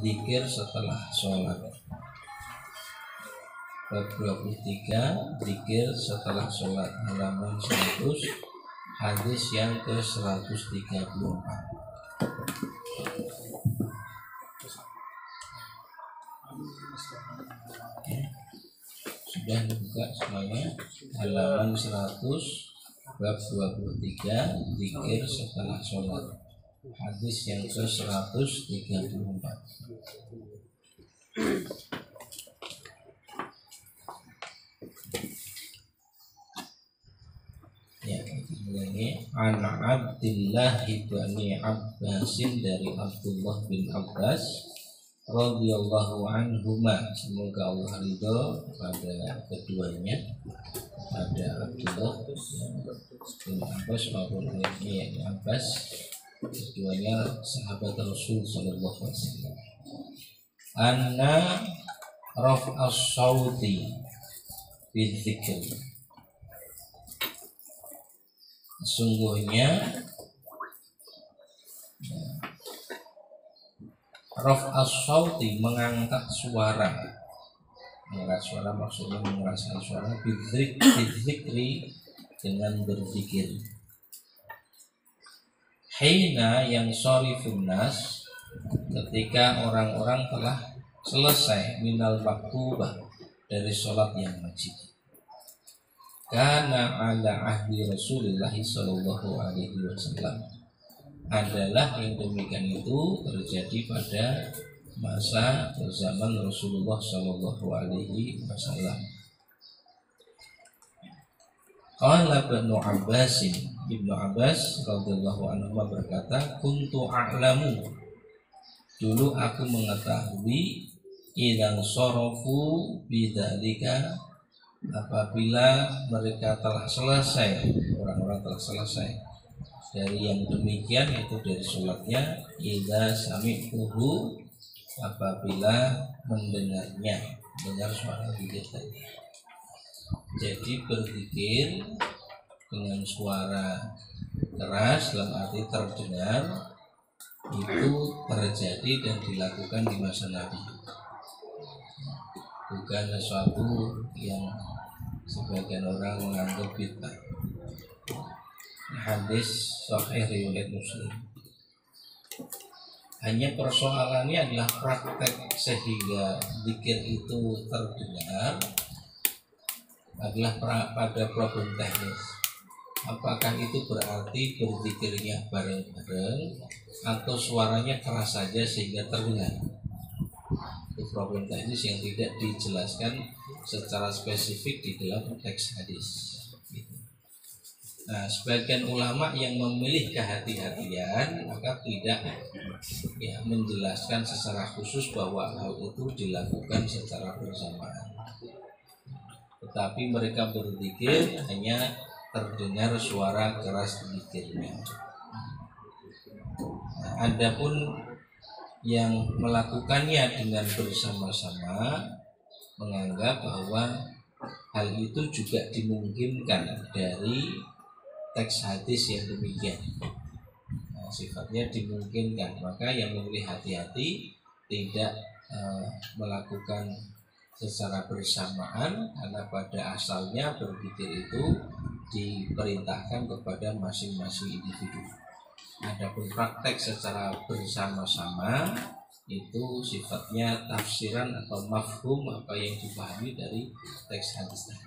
zikir setelah sholat. Bab 23 zikir setelah sholat, halaman 100, hadis yang ke 134. Sudah dibuka semuanya, halaman 100, bab 23 zikir setelah sholat, hadis yang ke 134. Ya, ini an Abdillah ibni Abbasin, dari Abdullah bin Abbas radhiyallahu anhuma, semoga Allah ridho pada keduanya, pada Abdullah bin Abbas maupun ibni Abbas, keduanya sahabat Rasul sallallahu alaihi wasallam. Anna raf'as sauti bidzikr, sesungguhnya raf'as sauti, mengangkat suara. Mengangkat suara maksudnya mengeraskan suara, bidzikri, dengan berzikir. Hina yang sharifun nas, ketika orang-orang telah selesai minal maktubah, dari sholat yang wajib. Karena ala ahdi Rasulullah sallallahu alaihi wasallam, adalah yang demikian itu terjadi pada masa zaman Rasulullah sallallahu alaihi wasallam. Qala Ibnu Abbas, Ibnu Abbas radhiyallahu anhu berkata, kuntu a'lamu, dulu aku mengetahui, idzan sarafu bidzalika, apabila mereka telah selesai, orang-orang telah selesai dari yang demikian, itu dari sholatnya, idza sami'tuhu, apabila mendengarnya, dengar suara zikir tadi. Jadi berzikir dengan suara keras dalam arti terdengar, itu terjadi dan dilakukan di masa Nabi, bukan sesuatu yang sebagian orang menganggap bid'ah. Hadis sahih riwayat Muslim. Hanya persoalannya adalah praktek sehingga zikir itu terdengar adalah pada problem teknis. Apakah itu berarti berzikirnya bareng-bareng atau suaranya keras saja sehingga terdengar? Itu problem teknis yang tidak dijelaskan secara spesifik di dalam teks hadis. Nah, sebagian ulama yang memilih kehati-hatian maka tidak menjelaskan secara khusus bahwa hal itu dilakukan secara bersamaan, tetapi mereka berzikir hanya terdengar suara keras zikirnya. Nah, adapun yang melakukannya dengan bersama-sama menganggap bahwa hal itu juga dimungkinkan dari teks hadis yang demikian. Nah, sifatnya dimungkinkan, maka yang memilih hati-hati tidak melakukan secara bersamaan, karena pada asalnya berzikir itu diperintahkan kepada masing-masing individu. Adapun praktek secara bersama-sama itu sifatnya tafsiran atau mafhum, apa yang dipahami dari teks hadis tadi.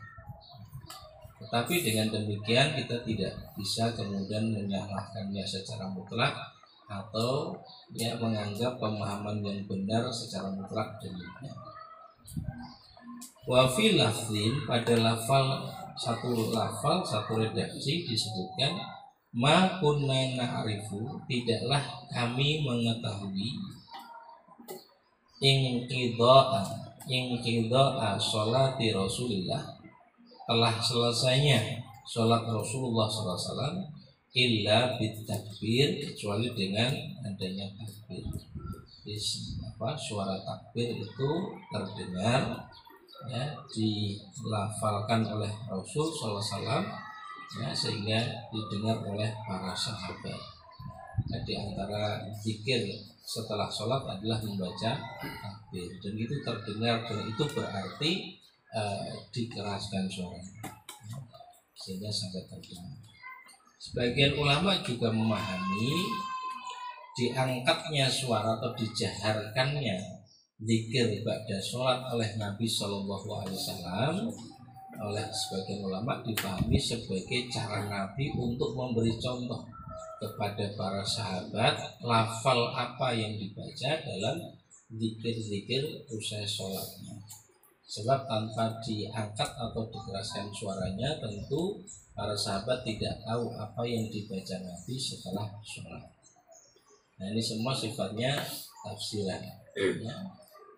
Tetapi dengan demikian kita tidak bisa kemudian menyalahkannya secara mutlak atau menganggap pemahaman yang benar secara mutlak demikian. Wa fi lafzin, pada satu redaksi disebutkan, ma kunna na'rifu, tidaklah kami mengetahui, inqida'a sholati Rasulillah, telah selesainya sholat Rasulullah SAW, illa bitakbir, kecuali dengan adanya takbir. Suara takbir itu terdengar, dilafalkan oleh Rasul SAW, sehingga didengar oleh para sahabat. di antara zikir setelah sholat adalah membaca takbir, dan itu terdengar, dan itu berarti dikeraskan suaranya sehingga sangat terdengar. Sebagian ulama juga memahami diangkatnya suara atau dijaharkannya zikir ba'da sholat oleh Nabi Shallallahu Alaihi Wasallam oleh sebagian ulama dipahami sebagai cara Nabi untuk memberi contoh kepada para sahabat lafal apa yang dibaca dalam zikir-zikir usai sholatnya. Sebab tanpa diangkat atau dikeraskan suaranya, tentu para sahabat tidak tahu apa yang dibaca Nabi setelah sholat. Nah, ini semua sifatnya tafsiran, ya.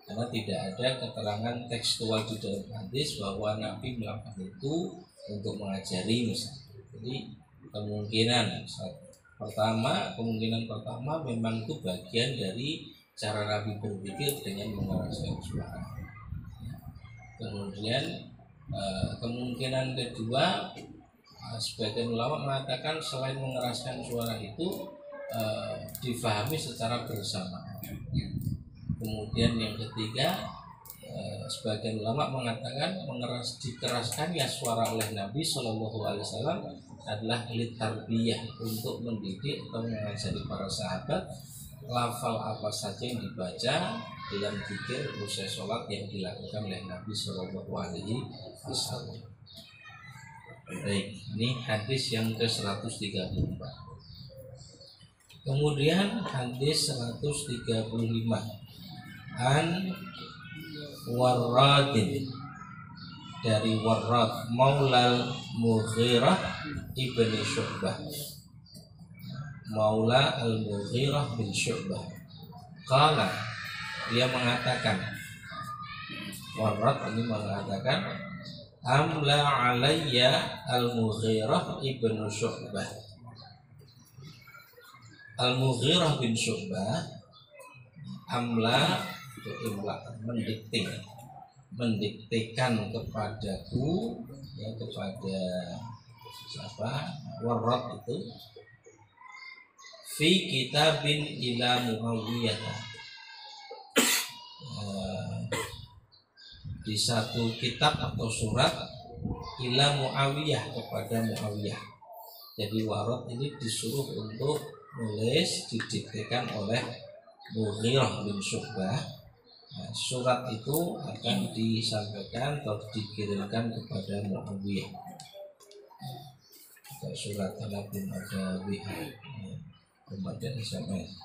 Karena tidak ada keterangan tekstual di dalam hadis bahwa Nabi melakukan itu untuk mengajari misalnya. Jadi kemungkinan pertama memang itu bagian dari cara Nabi berpikir dengan mengeraskan suara. Kemudian kemungkinan kedua, sebagian ulama mengatakan selain mengeraskan suara itu difahami secara bersamaan. Kemudian yang ketiga, sebagian ulama mengatakan dikeraskannya suara oleh Nabi Shallallahu Alaihi Wasallam adalah litarbiyah, untuk mendidik atau mengajari para sahabat lafal apa saja yang dibaca dalam zikir usai sholat yang dilakukan oleh Nabi Shallallahu Alaihi Wasallam. Baik, ini hadis yang ke-134. Kemudian hadis 135 an Warradin, dari Warrad Maulal Mughirah ibni Syu'bah, Maula al-Mughirah bin Syu'bah. Qala, dia mengatakan, Warrad ini mengatakan, amla alayya al-Mughirah ibnu Syu'bah. Al-Mughirah bin Syu'bah, amla itu imla, mendiktekan kepadaku, ya, kepada siapa? Warrad itu, fi kitabin ila Muawiyah, di satu kitab atau surat ila Muawiyah, kepada Muawiyah. Jadi Warrad ini disuruh untuk nulis, didiktekan oleh Mughirah bin Syu'bah. Nah, surat itu akan disampaikan atau dikirimkan kepada Muawiyah. Surat Al-Abin ada WH, kepada SMS.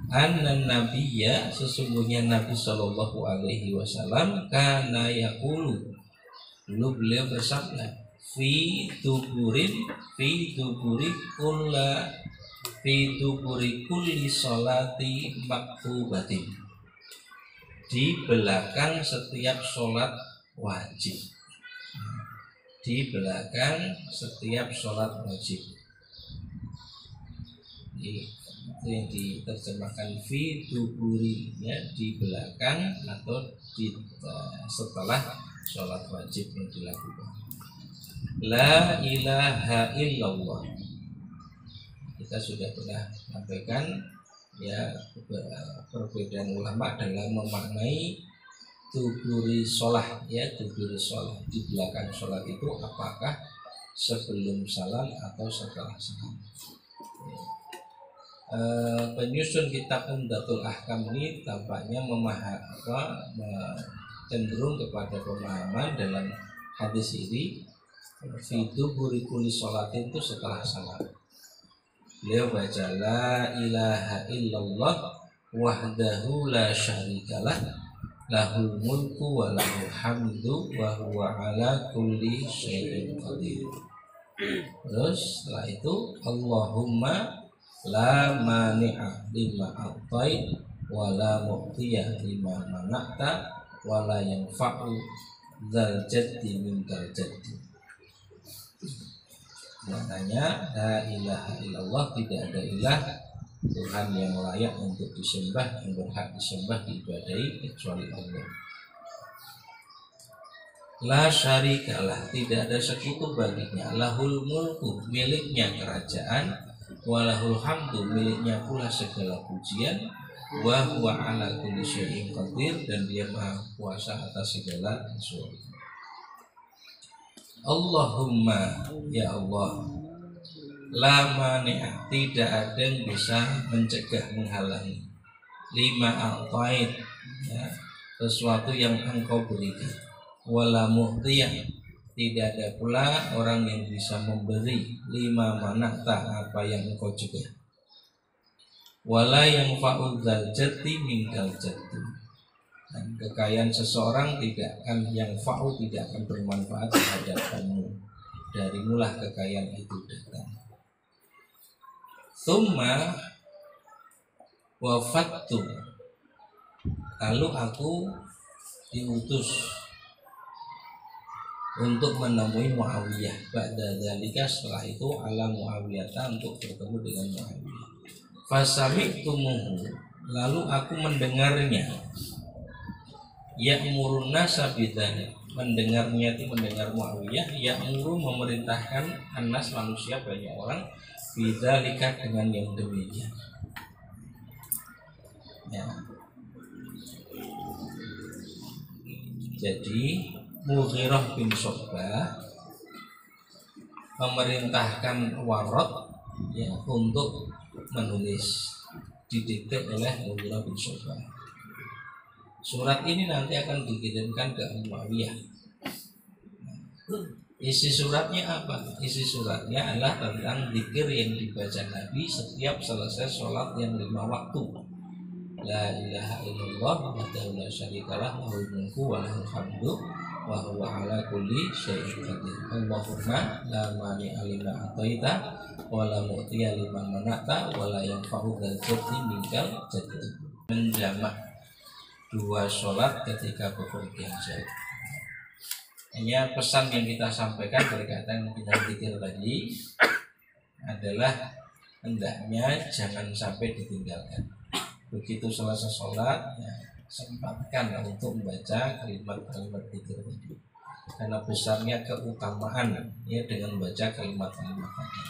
Anna nabiyya, sesungguhnya Nabi Shallallahu Alaihi Wasallam, kana yaqulu, dulu beliau bersabda, fi duburi kulli sholati maktubatin, di belakang setiap sholat wajib. Di belakang setiap sholat wajib. Itu yang diterjemahkan fi duburi, ya, di belakang atau di setelah sholat wajib yang dilakukan. La ilaha illallah, kita sudah pernah sampaikan, ya, perbedaan ulama dalam memaknai duburi sholat, ya, duburi sholat, di belakang sholat itu apakah sebelum salam atau setelah salam. Penyusun kitab Umdatul Ahkam ini tampaknya cenderung kepada pemahaman dalam hadis ini, fi duburi kulli sholatin, itu setelah salam. Beliau baca la ilaha illallah wahdahu la syarikalah, lahul mulku wa lahul hamdu wa huwa ala kulli syai'in qadir. Terus setelah itu Allahumma la mani'a lima a'tait wa la mu'tiya lima mana'ta wa la yanfa'u dzal jaddi minkal jaddi. Maknanya la ilaha illallah, tidak ada ilah Tuhan yang layak untuk disembah, yang berhak disembah, diibadahi kecuali Allah. La syarikalah, tidak ada sekutu baginya. Lahul mulku, miliknya kerajaan. walahul hamdu, miliknya pula segala pujian, wa huwa ala kulli syai'in qadir, dan dia maha kuasa atas segala sesuatu. Allahumma, ya Allah, la mani'a, tidak ada yang bisa mencegah, menghalangi, lima a'tait, ya, sesuatu yang engkau berikan, wala mu'tiya, tidak ada pula orang yang bisa memberi, lima manakta, apa yang engkau cegah, wala yang fa'udzal jati mingal jati, dan kekayaan seseorang tidak akan, yang fa'u tidak akan bermanfaat terhadap kamu, darimulah kekayaan itu datang. Tsumma wafattu, lalu aku diutus untuk menemui Muawiyah. Ba'da dzalika, setelah itu, ala Muawiyah, untuk bertemu dengan Muawiyah. Fasami'tumuhu, lalu aku mendengarnya, ya'murun nasa bidzalik, mendengarnya itu mendengar Muawiyah, ya'muru, memerintahkan annas, manusia, banyak orang, bidzalika, dengan yang demikian. Ya. Jadi Mughirah bin Syu'bah memerintahkan Warad, ya, untuk menulis, didikte oleh Mughirah bin Syu'bah. Surat ini nanti akan dikirimkan ke Muawiyah. Isi suratnya apa? Isi suratnya adalah tentang zikir yang dibaca Nabi setiap selesai sholat yang 5 waktu. La ilaha illallah wahdahu la syarikalah, lahul mulku wa lahul hamdu wa huwa ala kulli syai'in qadir. Allahumma la mani'a lima ataita wa la mu'tiya liman mana'ta wa la yanfa'u dzal jaddi minkal jaddi. Menjamak dua sholat ketika bepergian jauh. Hanya pesan yang kita sampaikan berkaitan dengan zikir tadi adalah hendaknya jangan sampai ditinggalkan. Begitu selesai sholat, ya, sempatkan untuk membaca kalimat-kalimat zikir tadi, karena besarnya keutamaan, ya, dengan membaca kalimat-kalimat tadi.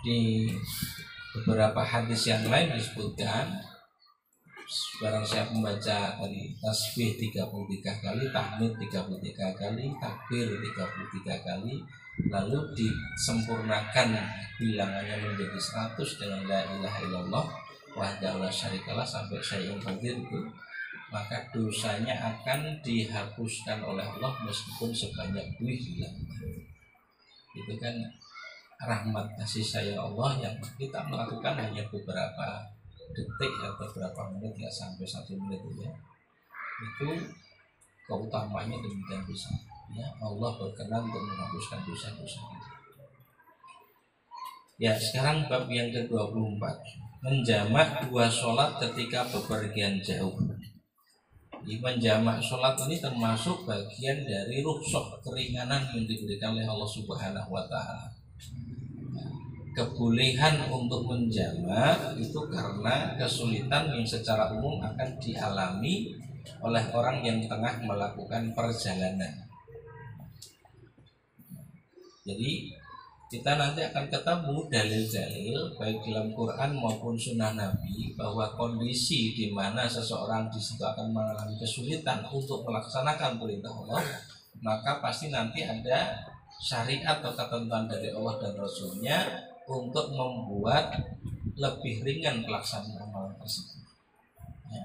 Di beberapa hadis yang lain disebutkan, barang siapa membaca tadi tasbih 33 kali, tahmid 33 kali, takbir 33 kali, lalu disempurnakan bilangannya menjadi 100 dengan la ilaha illallah wahdahu la syarikalah sampai syai'un qadir itu, maka dosanya akan dihapuskan oleh Allah meskipun sebanyak 1000 bilangan. Itu kan rahmat kasih sayang Allah yang kita melakukan hanya beberapa detik atau beberapa menit, nggak sampai 1 menit, ya. Itu keutamanya demikian besar, ya. Allah berkenan untuk menghapuskan dosa-dosa kita. Ya, sekarang bab yang ke-24, menjamak dua sholat ketika bepergian jauh. Di menjamak sholat ini termasuk bagian dari rukhsah, keringanan yang diberikan oleh Allah Subhanahu wa Ta'ala. Kebolehan untuk menjamak itu karena kesulitan yang secara umum akan dialami oleh orang yang tengah melakukan perjalanan. Jadi kita nanti akan ketemu dalil-dalil baik dalam Quran maupun Sunnah Nabi bahwa kondisi di mana seseorang di situ akan mengalami kesulitan untuk melaksanakan perintah Allah, maka pasti nanti ada syariat atau ketentuan dari Allah dan Rasulnya untuk membuat lebih ringan pelaksanaan amalan tersebut. Ya.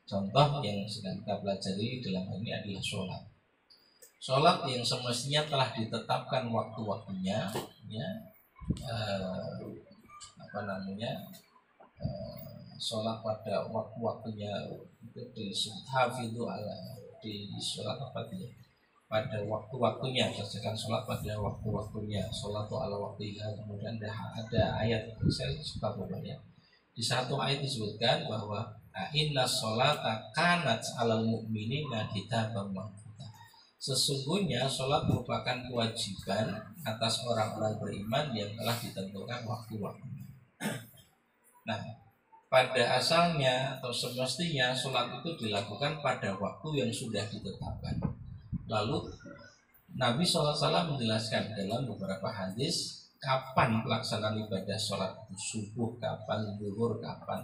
Contoh yang sedang kita pelajari dalam hal ini adalah sholat. Sholat yang semestinya telah ditetapkan waktu-waktunya, ya, sholat pada waktu-waktunya itu disebut hafidhu ala, di sholat apa dia? Pada waktu-waktunya, kerjakan sholat pada waktu-waktunya, sholat ala waktiha. Kemudian ada ayat, saya suka pokoknya, di satu ayat disebutkan bahwa inna sholata kanat alal mu'minina kitaban mawquta. Sesungguhnya sholat merupakan kewajiban atas orang-orang beriman yang telah ditentukan waktu-waktunya. Nah, pada asalnya atau semestinya sholat itu dilakukan pada waktu yang sudah ditetapkan. Lalu Nabi SAW menjelaskan dalam beberapa hadis kapan pelaksanaan ibadah sholat subuh, kapan zuhur, kapan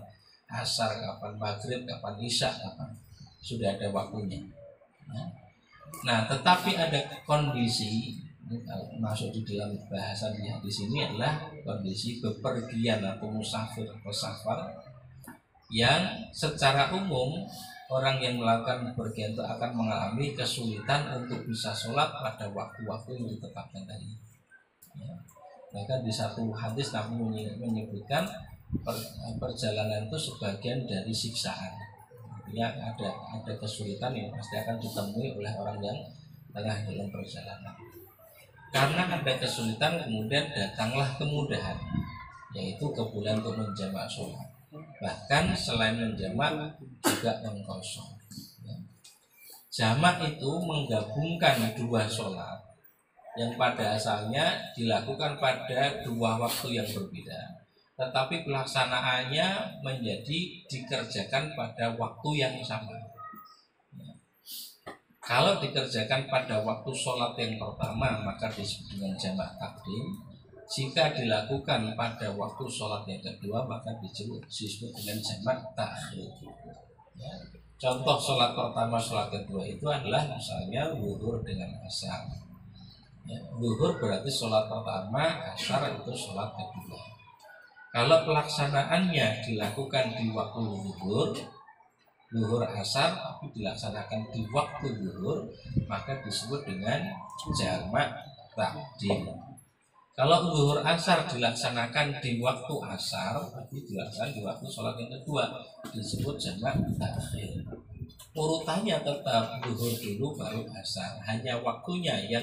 asar, kapan maghrib, kapan isya, kapan, sudah ada waktunya. Nah, tetapi ada kondisi, masuk di dalam bahasan di sini adalah kondisi bepergian atau musafir atau safar, yang secara umum orang yang melakukan bepergian itu akan mengalami kesulitan untuk bisa sholat pada waktu-waktu yang ditetapkan tadi. Ya. Bahkan di satu hadis Nabi menyebutkan perjalanan itu sebagian dari siksaan. Ya, ada kesulitan yang pasti akan ditemui oleh orang yang tengah dalam perjalanan. Karena ada kesulitan, kemudian datanglah kemudahan, yaitu kemudahan untuk menjamak sholat. Bahkan selain menjamak juga mengkosor. Jamak itu menggabungkan dua sholat yang pada asalnya dilakukan pada dua waktu yang berbeda, tetapi pelaksanaannya menjadi dikerjakan pada waktu yang sama. Kalau dikerjakan pada waktu sholat yang pertama maka disebut dengan jamak takdim. Jika dilakukan pada waktu sholat yang kedua maka disebut dengan jamak ta'khir. Ya. Contoh sholat pertama, sholat kedua itu adalah misalnya zuhur dengan asar. Ya, zuhur berarti sholat pertama, asar itu sholat kedua. Kalau pelaksanaannya dilakukan di waktu zuhur asar, tapi dilaksanakan di waktu zuhur, maka disebut dengan jamak takdim. Kalau zuhur asar dilaksanakan di waktu asar, tapi dilaksanakan di waktu sholat yang kedua, disebut jamak takhir. Urutannya tetap zuhur dulu baru asar, hanya waktunya yang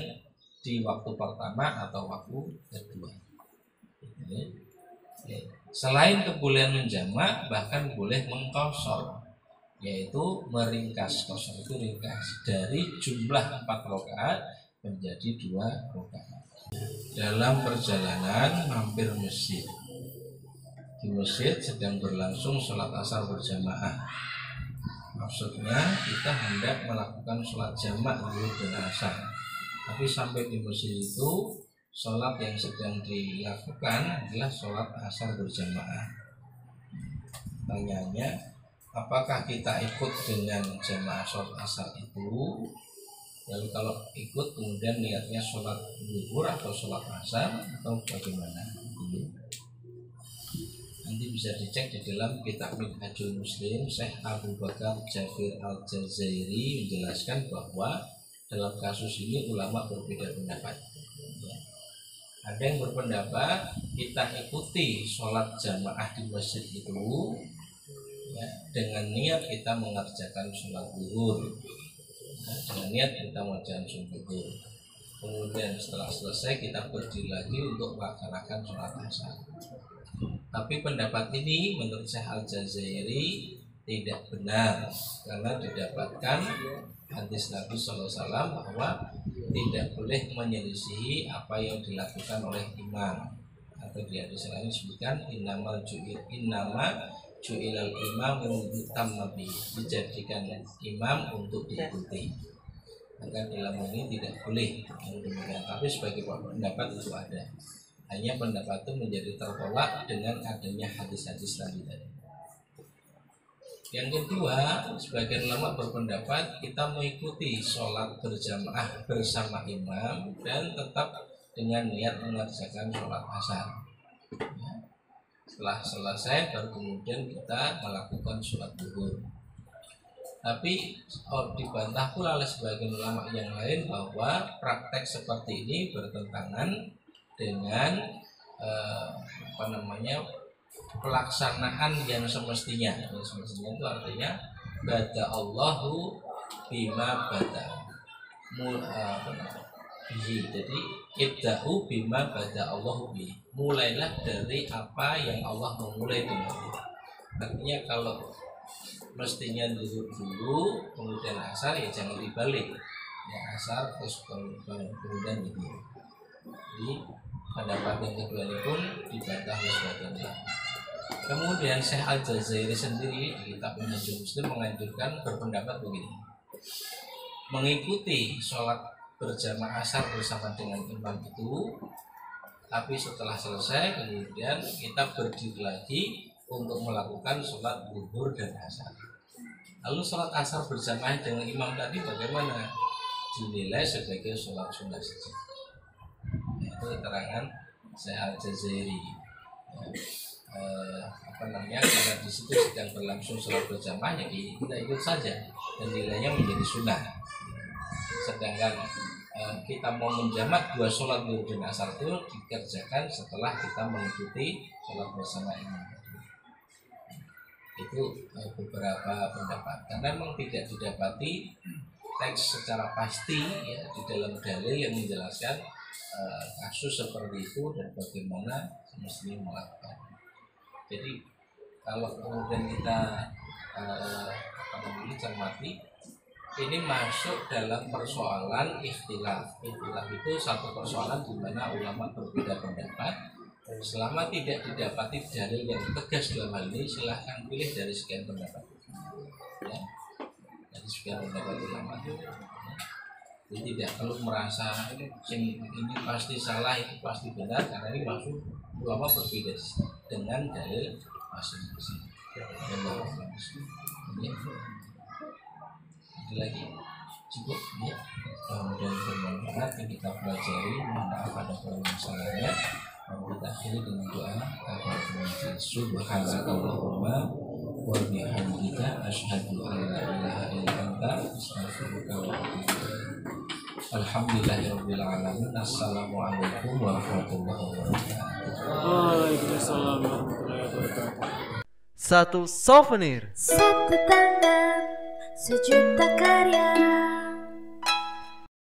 di waktu pertama atau waktu kedua. Selain kebolehan menjamak, bahkan boleh mengqashar, yaitu meringkas. Qashar itu ringkas dari jumlah 4 rakaat menjadi 2 rakaat. Dalam perjalanan mampir masjid, di masjid sedang berlangsung sholat asar berjamaah. Maksudnya kita hendak melakukan sholat jamak zuhur dan asar, tapi sampai di masjid itu sholat yang sedang dilakukan adalah sholat asar berjamaah. Tanyanya, apakah kita ikut dengan jamaah sholat asar itu? Lalu kalau ikut kemudian niatnya sholat zuhur atau sholat asar atau bagaimana? Nanti bisa dicek di dalam kitab Minhajul Muslim. Syekh Abu Bakar Jafir Al-Jazairi menjelaskan bahwa dalam kasus ini ulama berbeda pendapat. Ada yang berpendapat kita ikuti sholat jamaah di masjid itu ya, dengan niat kita mengerjakan sholat zuhur. Dengan niat kita mengerjakan sholat zuhur. Kemudian setelah selesai kita berdiri lagi untuk melaksanakan sholat asar. Tapi pendapat ini menurut Syekh Al-Jazairi tidak benar, karena didapatkan hadis Nabi SAW bahwa tidak boleh menyelisihi apa yang dilakukan oleh imam. Atau di hadis lain disebutkan innama ju'ilal imam yu'tam nabi, dijadikan imam untuk diikuti. Maka dalam ini tidak boleh yang demikian. Tapi sebagai pendapat itu ada. Hanya pendapat itu menjadi tertolak dengan adanya hadis-hadis tadi. Yang kedua, sebagian ulama berpendapat kita mengikuti sholat berjamaah bersama imam dan tetap dengan niat mengerjakan sholat asar. Ya. Setelah selesai baru kemudian kita melakukan sholat zuhur. Tapi dibantah pula oleh sebagian ulama yang lain bahwa praktek seperti ini bertentangan dengan pelaksanaan yang semestinya. Yang semestinya itu artinya bada Allahu bima bada. Jadi ibda'u bima bada Allahu bi. Mulailah dari apa yang Allah memulai dengannya. Artinya kalau mestinya zuhur dulu kemudian asar, ya jangan dibalik. Ya asar terus kemudian zuhur. Jadi pendapat yang kedua ini pun dibantah oleh sebagian ulama. Kemudian Syekh Al-Jazairi sendiri di kitab Minhajul Muslim menganjurkan berpendapat begini: mengikuti sholat berjamaah asar bersama dengan imam itu Tapi setelah selesai kemudian kita berdiri lagi untuk melakukan sholat zuhur dan asar. Lalu sholat asar berjamaah dengan imam tadi bagaimana? Dinilai sebagai sholat sunnah saja. Itu keterangan Syekh Al-Jazairi. Karena di situ sedang berlangsung sholat berjamaah, jadi kita ikut saja dan nilainya menjadi sunnah. Sedangkan kita mau menjamak dua sholat zuhur dan asar itu dikerjakan setelah kita mengikuti sholat bersama imam. Itu beberapa pendapat, karena memang tidak didapati teks secara pasti ya di dalam dalil yang menjelaskan kasus seperti itu dan bagaimana semestinya melakukan. Jadi kalau kemudian kita cermati, ini masuk dalam persoalan ikhtilaf. Ikhtilaf itu satu persoalan di mana ulama berbeda pendapat. Selama tidak didapati dalil yang tegas dalam hal ini, silahkan pilih dari sekian pendapat. Ya, dari sekian pendapat ulama. Jadi tidak perlu merasa ini pasti salah, itu pasti benar, karena ini maksud ulama berbeda dengan dalil masing-masing. Ada lagi cukup ya. Kemudian bermanfaat yang kita pelajari, mohon maaf ada permasalahannya. Kita akhiri dengan doa Subhanakallahumma wa bihamdika asyhadu an la ilaha illa anta astaghfiruka wa atubu ilaik. Alhamdulillahirabbil alamin. Assalamualaikum warahmatullahi wabarakatuh. Waalaikumsalam warahmatullahi wabarakatuh. Satu souvenir, satu tangan, sejuta karya.